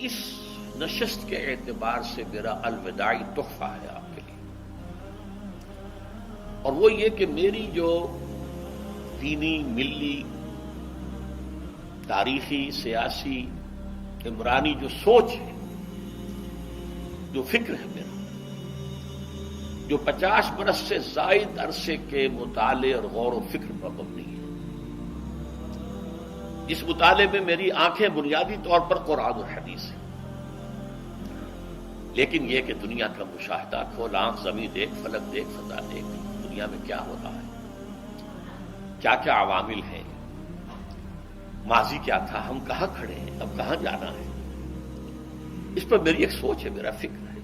اس نشست کے اعتبار سے میرا الوداعی تحفہ ہے آپ کے لیے، اور وہ یہ کہ میری جو دینی، ملی، تاریخی، سیاسی، عمرانی جو سوچ ہے، جو فکر ہے میرا، جو 50 برس سے زائد عرصے کے مطالعے اور غور و فکر پر مبنی ہے، جس مطالعے میں میری آنکھیں بنیادی طور پر قرآن اور حدیث ہیں، لیکن یہ کہ دنیا کا مشاہدہ، کھول آنکھ، زمین دیکھ، فلک دیکھ، فضا دیکھ، دنیا میں کیا ہو رہا ہے، کیا کیا عوامل ہیں، ماضی کیا تھا، ہم کہاں کھڑے ہیں، اب کہاں جانا ہے، اس پر میری ایک سوچ ہے، میرا فکر ہے۔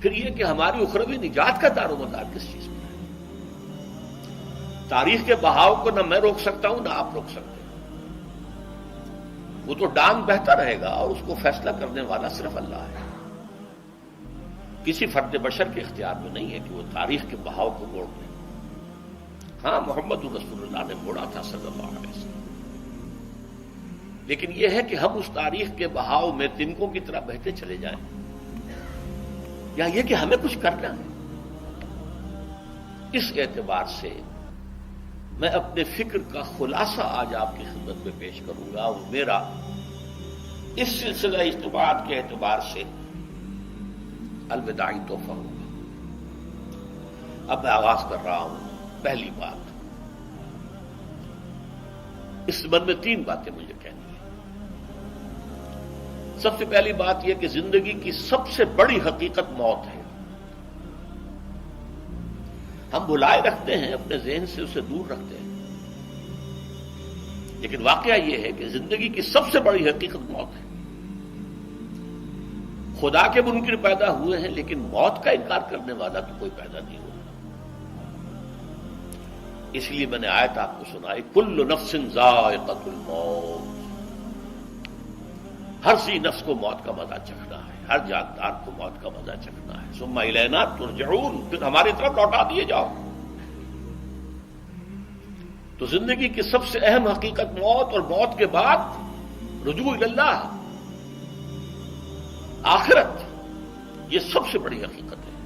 پھر یہ کہ ہماری اخروی نجات کا دار و مدار کس چیز پر ہے۔ تاریخ کے بہاؤ کو نہ میں روک سکتا ہوں، نہ آپ روک سکتے ہیں، وہ تو ڈانگ بہتا رہے گا، اور اس کو فیصلہ کرنے والا صرف اللہ ہے۔ کسی فرد بشر کے اختیار میں نہیں ہے کہ وہ تاریخ کے بہاؤ کو موڑ دے۔ ہاں، محمد رسول اللہ نے موڑا تھا صلی اللہ علیہ وسلم، لیکن یہ ہے کہ ہم اس تاریخ کے بہاؤ میں تنکوں کی طرح بہتے چلے جائیں، یا یہ کہ ہمیں کچھ کرنا ہے۔ اس اعتبار سے میں اپنے فکر کا خلاصہ آج آپ کی خدمت میں پیش کروں گا، اور میرا اس سلسلہ اجتماعات کے اعتبار سے الوداعی تحفہ ہوگا۔ اب میں آغاز کر رہا ہوں۔ پہلی بات، اس سبب میں 3 باتیں مجھے کہنی ہیں۔ سب سے پہلی بات یہ کہ زندگی کی سب سے بڑی حقیقت موت ہے۔ ہم بھلائے رکھتے ہیں، اپنے ذہن سے اسے دور رکھتے ہیں، لیکن واقعہ یہ ہے کہ زندگی کی سب سے بڑی حقیقت موت ہے۔ خدا کے منکر پیدا ہوئے ہیں، لیکن موت کا انکار کرنے والا تو کوئی پیدا نہیں ہوا۔ اس لیے میں نے آیت آپ کو سنائی، کل نفس ذائقۃ الموت، ہر سی نفس کو موت کا مزہ چکھنا ہے، ہر جاندار کو موت کا مزہ چکھنا ہے۔ ثم الینا ترجعون، پھر ہماری طرف لوٹا دیے جاؤ۔ تو زندگی کی سب سے اہم حقیقت موت، اور موت کے بعد رجوع اللہ، آخرت، یہ سب سے بڑی حقیقت ہے۔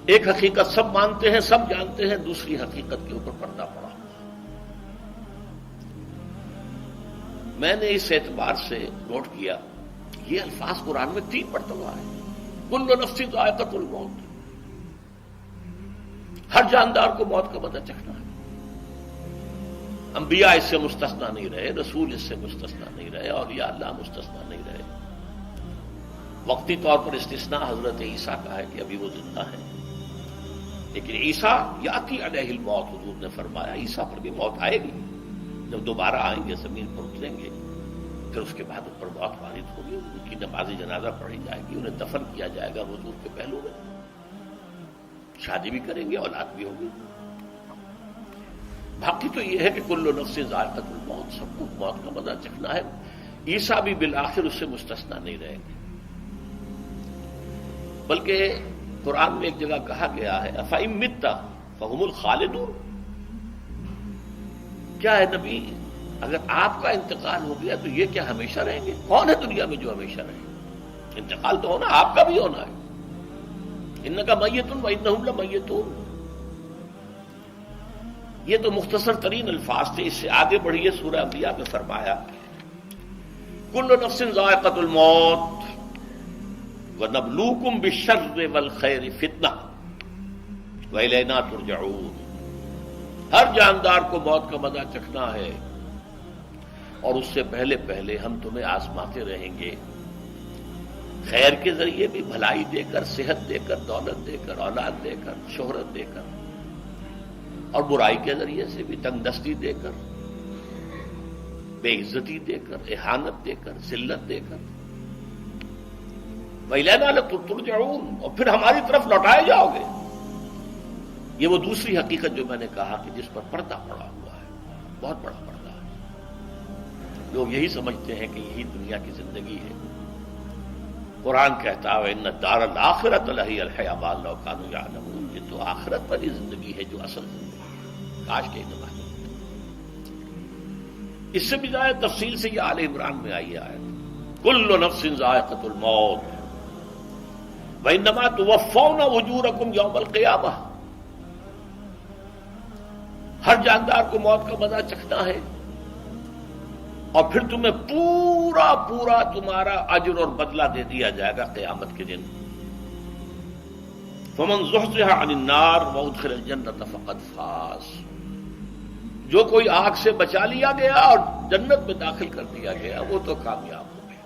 ایک حقیقت سب مانتے ہیں، سب جانتے ہیں، دوسری حقیقت کے اوپر پردہ پڑا۔ میں نے اس اعتبار سے نوٹ کیا، یہ الفاظ قرآن میں 3 مرتبہ ہے، کل نفس ذائقۃ الموت، ہر جاندار کو موت کا مزہ چکھنا ہے۔ انبیاء اس سے مستثنا نہیں رہے، رسول اس سے مستثنا نہیں رہے، اولیاء اللہ مستثنا نہیں رہے۔ وقتی طور پر استثناء حضرت عیسیٰ کا ہے کہ ابھی وہ زندہ ہے، لیکن عیسیٰ یاتی علیہ الموت، حضور نے فرمایا عیسیٰ پر بھی موت آئے گی، جب دوبارہ آئیں گے، زمین پر اتریں گے، پھر اس کے بعد ان پر موت وارد ہوگی، ان کی نماز جنازہ پڑھی جائے گی، انہیں دفن کیا جائے گا حضور کے پہلو میں، شادی بھی کریں گے، اولاد بھی ہوگی۔ باقی تو یہ ہے کہ کل نفس ذائقۃ الموت، سب کو موت کا مزہ چکھنا ہے۔ عیسیٰ بھی بالآخر اس سے مستثنا نہیں رہیں گے، بلکہ قرآن میں ایک جگہ کہا گیا ہے افإن مت فهم الخالدون، کیا ہے نبی، اگر آپ کا انتقال ہو گیا تو یہ کیا ہمیشہ رہیں گے؟ کون ہے دنیا میں جو ہمیشہ رہے؟ انتقال تو ہونا، آپ کا بھی ہونا ہے۔ انک میت وانہم لمیتون، یہ تو مختصر ترین الفاظ تھے۔ اس سے آگے بڑھیے، سورہ انبیاء میں فرمایا کل نفس ذائقۃ الموت وَنَبْلُوكُمْ بِالشَّرِّ وَالْخَيْرِ فِتْنَةً وَإِلَيْنَا تُرْجَعُونَ، ہر جاندار کو موت کا مزہ چکھنا ہے، اور اس سے پہلے پہلے ہم تمہیں آزماتے رہیں گے، خیر کے ذریعے بھی، بھلائی دے کر، صحت دے کر، دولت دے کر، اولاد دے کر، شہرت دے کر، اور برائی کے ذریعے سے بھی، تنگ دستی دے کر، بے عزتی دے کر، اہانت دے کر، ذلت دے کر، وَإِلَيْنَا تُرْجَعُونَ، اور پھر ہماری طرف لوٹائے جاؤ گے۔ یہ وہ دوسری حقیقت جو میں نے کہا کہ جس پر پردہ پڑا ہوا ہے، بہت بڑا پردہ ہے۔ لوگ یہی سمجھتے ہیں کہ یہی دنیا کی زندگی ہے۔ قرآن کہتا ہے وَإِنَّ الدَّارَ الْآخِرَةَ لَهِيَ الْحَيَوَانُ لَوْ كَانُوا يَعْلَمُونَ، یہ تو آخرت والی زندگی ہے جو اصل زندگی ہے، کاش کے انہیں معلوم۔ اس سے بھی زیادہ تفصیل سے یہ آل عمران میں آئی آیت، کل نفس ذائقۃ الموت وانما توفون اجورکم یوم القیامہ، ہر جاندار کو موت کا مزہ چکھنا ہے اور پھر تمہیں پورا پورا تمہارا اجر اور بدلہ دے دیا جائے گا قیامت کے دن۔ فمن زحزح عن النار وادخل الجنۃ فقد فاز، جو کوئی آگ سے بچا لیا گیا اور جنت میں داخل کر دیا گیا وہ تو کامیاب ہو گیا۔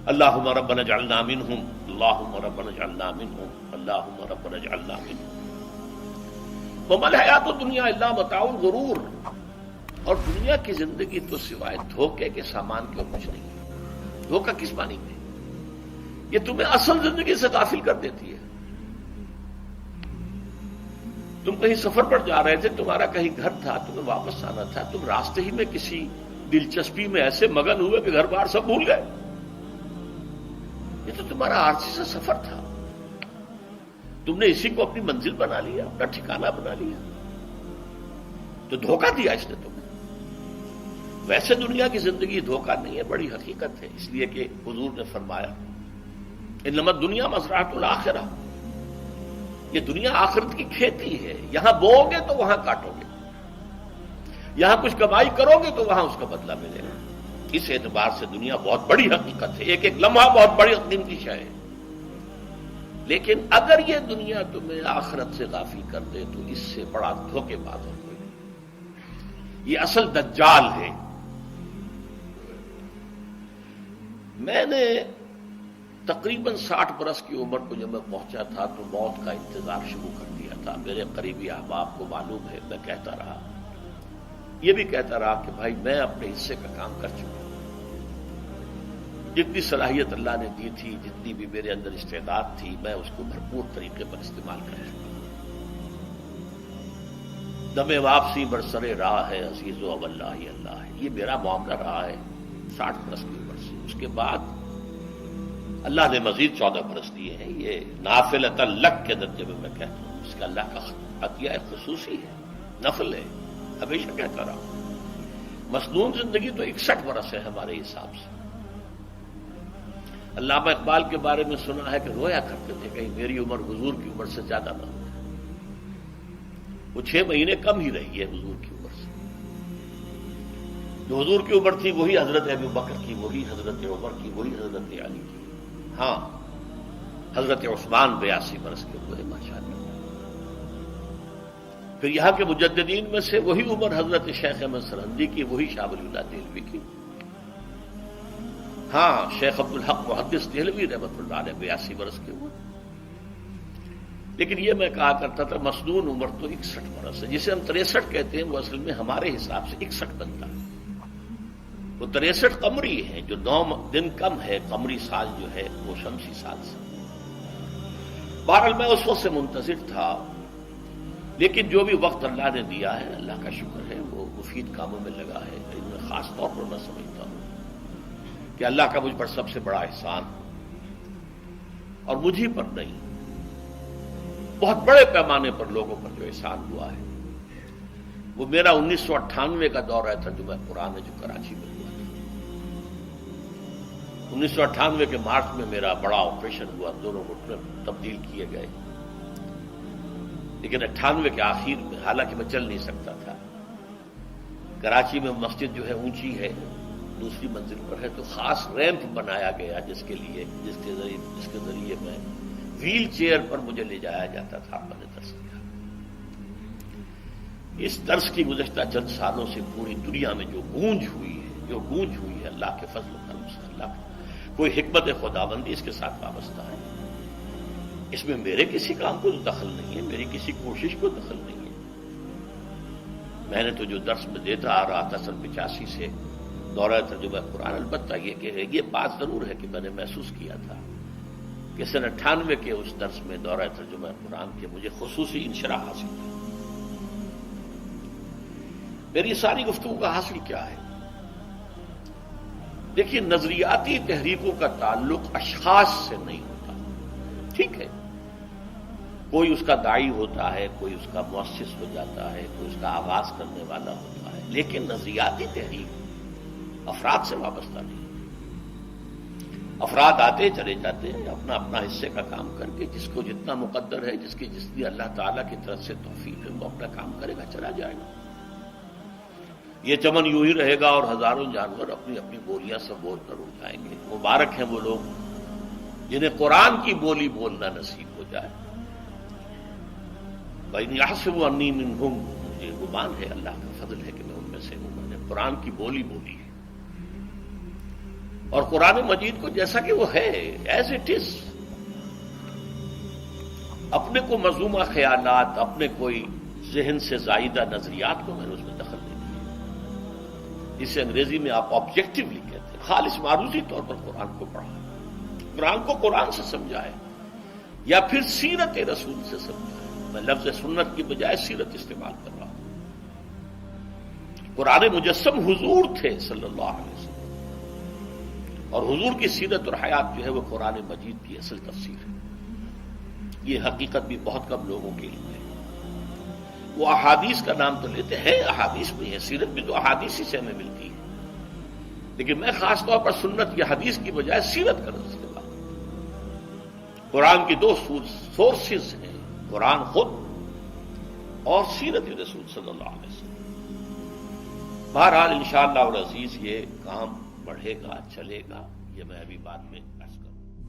اللہم ربنا اجعلنا منہم، اللہم ربنا اجعلنا منہم، اللہم ربنا اجعلنا منہم۔ وما الحیات الدنیا الا متاع الغرور، اور دنیا کی زندگی تو سوائے دھوکے کے سامان کے اور کچھ نہیں ہے۔ دھوکہ کس معنی میں؟ یہ تمہیں اصل زندگی سے غافل کر دیتی ہے۔ تم کہیں سفر پر جا رہے تھے، تمہارا کہیں گھر تھا، تمہیں واپس آنا تھا، تم راستے ہی میں کسی دلچسپی میں ایسے مگن ہوئے کہ گھر بار سب بھول گئے۔ یہ تو تمہارا عارضی سا سفر تھا، تم نے اسی کو اپنی منزل بنا لیا، اپنا ٹھکانہ بنا لیا، تو دھوکہ دیا اس نے تمہیں۔ ویسے دنیا کی زندگی دھوکہ نہیں ہے، بڑی حقیقت ہے، اس لیے کہ حضور نے فرمایا انما الدنیا مزرعۃ الآخرہ، یہ دنیا آخرت کی کھیتی ہے، یہاں بو گے تو وہاں کاٹو گے، یہاں کچھ کمائی کرو گے تو وہاں اس کا بدلہ ملے گا۔ اس اعتبار سے دنیا بہت بڑی حقیقت ہے، ایک ایک لمحہ بہت بڑی قیمتی شے ہے، لیکن اگر یہ دنیا تمہیں آخرت سے غافل کر دے تو اس سے بڑا دھوکے باز ہو کوئی نہیں۔ یہ اصل دجال ہے۔ میں نے تقریباً 60 برس کی عمر کو جب میں پہنچا تھا تو موت کا انتظار شروع کر دیا تھا۔ میرے قریبی احباب کو معلوم ہے، میں کہتا رہا، یہ بھی کہتا رہا کہ بھائی میں اپنے حصے کا کام کر چکا ہوں، جتنی صلاحیت اللہ نے دی تھی، جتنی بھی میرے اندر استعداد تھی، میں اس کو بھرپور طریقے پر استعمال کر چکا ہوں۔ دم واپسی برسرے راہ ہے عزیز و اللہ اللہ ہے، یہ میرا معاملہ رہا ہے 60 برس کی عمر سے۔ اس کے بعد اللہ نے مزید 14 برس دیے ہیں، یہ نافلۃ لک کے درجے میں کہتا ہوں، اس کا اللہ کا عطیہ خصوصی ہے، نفل ہے، ہمیشہ کہتا رہا ہوں۔ مسنون زندگی تو 61 برس ہے ہمارے حساب سے۔ علامہ اقبال کے بارے میں سنا ہے کہ رویا کرتے تھے کہیں میری عمر حضور کی عمر سے زیادہ نہ ہو، وہ 6 مہینے کم ہی رہی ہے حضور کی عمر سے۔ جو حضور کی عمر تھی وہی حضرت ابو بکر کی، وہی حضرت عمر کی، وہی حضرت علی کی، ہاں حضرت عثمان 82 برس کے ہوئے ماشاءاللہ۔ پھر یہاں کے مجددین میں سے وہی عمر حضرت شیخ احمد سرہندی کی، وہی شاہ ولی اللہ دہلوی کی، ہاں شیخ عبدالحق محدث دہلوی رحمۃ اللہ علیہ 82 برس کے ہوئے۔ لیکن یہ میں کہا کرتا تھا مسنون عمر تو 61 برس ہے، جسے ہم 63 کہتے ہیں وہ اصل میں ہمارے حساب سے 61 بنتا ہے۔ وہ 63 قمری ہے، جو 9 دن کم ہے، قمری سال جو ہے وہ شمسی سال سے۔ بہرحال میں اس وقت سے منتظر تھا، لیکن جو بھی وقت اللہ نے دیا ہے اللہ کا شکر ہے، وہ مفید کاموں میں لگا ہے۔ ان میں خاص طور پر میں سمجھتا ہوں کہ اللہ کا مجھ پر سب سے بڑا احسان، اور مجھے پر نہیں، بہت بڑے پیمانے پر لوگوں پر جو احسان ہوا ہے، وہ میرا 1998 کا دورہ ترجمہ قرآن ہے جو کراچی میں ہوا تھا۔ 1998 کے مارچ میں میرا بڑا آپریشن ہوا، دونوں گھٹنے تبدیل کیے گئے، لیکن 98 کے آخر میں، حالانکہ میں چل نہیں سکتا تھا، کراچی میں مسجد جو ہے اونچی ہے، دوسری منزل پر ہے، تو خاص ریمپ بنایا گیا جس کے ذریعے میں ویل چیئر پر مجھے لے جایا جاتا تھا۔ میں نے درس کیا، اس درس کی گزشتہ چند سالوں سے پوری دنیا میں جو گونج ہوئی ہے اللہ کے فضل و کرم سے، اللہ کوئی حکمت خداوندی اس کے ساتھ وابستہ ہے۔ اس میں میرے کسی کام کو دخل نہیں ہے، میری کسی کوشش کو دخل نہیں ہے۔ میں نے تو جو درس میں دیتا آ رہا تھا سن 85 سے دورہ ترجمہ قرآن، البتہ یہ بات ضرور ہے کہ میں نے محسوس کیا تھا کہ سن 98 کے اس درس میں دورہ ترجمہ قرآن کے مجھے خصوصی انشراح حاصل تھا۔ میری ساری گفتگو کا حاصل کیا ہے؟ دیکھیے، نظریاتی تحریکوں کا تعلق اشخاص سے نہیں ہوتا، ٹھیک ہے، کوئی اس کا داعی ہوتا ہے، کوئی اس کا مؤسس ہو جاتا ہے، کوئی اس کا آغاز کرنے والا ہوتا ہے، لیکن نظریاتی تحریک افراد سے وابستہ نہیں۔ افراد آتے چلے جاتے ہیں اپنا اپنا حصے کا کام کر کے، جس کو جتنا مقدر ہے، جس کی اللہ تعالیٰ کی طرف سے توفیق ہے، وہ اپنا کام کرے گا، چلا جائے گا۔ یہ چمن یوں ہی رہے گا اور ہزاروں جانور اپنی اپنی بولیاں سے بول کر اڑ جائیں گے۔ مبارک ہیں وہ لوگ جنہیں قرآن کی بولی بولنا نصیب ہو جائے۔ بَإِنْ يَحْسَبُ أَنِّي مِنْهُمْ، مجھے گمان ہے، اللہ کا فضل ہے کہ میں ان میں سے ہوں، میں نے قرآن کی بولی بولی ہے، اور قرآن مجید کو جیسا کہ وہ ہے ایز اٹ از، اپنے کو مذمومہ خیالات، اپنے کوئی ذہن سے زائدہ نظریات کو میں نے اس میں دخل نہیں دیا۔ اسے انگریزی میں آپ آبجیکٹیولی کہتے ہیں، خالص معروضی طور پر قرآن کو پڑھا ہے، قرآن کو قرآن سے سمجھا ہے، یا پھر سیرت رسول سے سمجھا ہے۔ میں لفظ سنت کی بجائے سیرت استعمال کر رہا ہوں۔ قرآن مجسم حضور تھے صلی اللہ علیہ وسلم، اور حضور کی سیرت اور حیات جو ہے وہ قرآن مجید کی اصل تفسیر ہے۔ یہ حقیقت بھی بہت کم لوگوں کے لیے ہے۔ وہ احادیث کا نام تو لیتے ہیں، احادیث بھی ہے، سیرت بھی تو احادیث ہی سے ہمیں ملتی ہے، لیکن میں خاص طور پر سنت یا حدیث کی بجائے سیرت کا لفظ استعمال کرتا ہوں۔ قرآن کی دو سورسز ہیں، قرآن خود اور سیرت رسول صلی اللہ علیہ وسلم۔ بہرحال انشاءاللہ العزیز یہ کام بڑھے گا، چلے گا، یہ میں ابھی بعد میں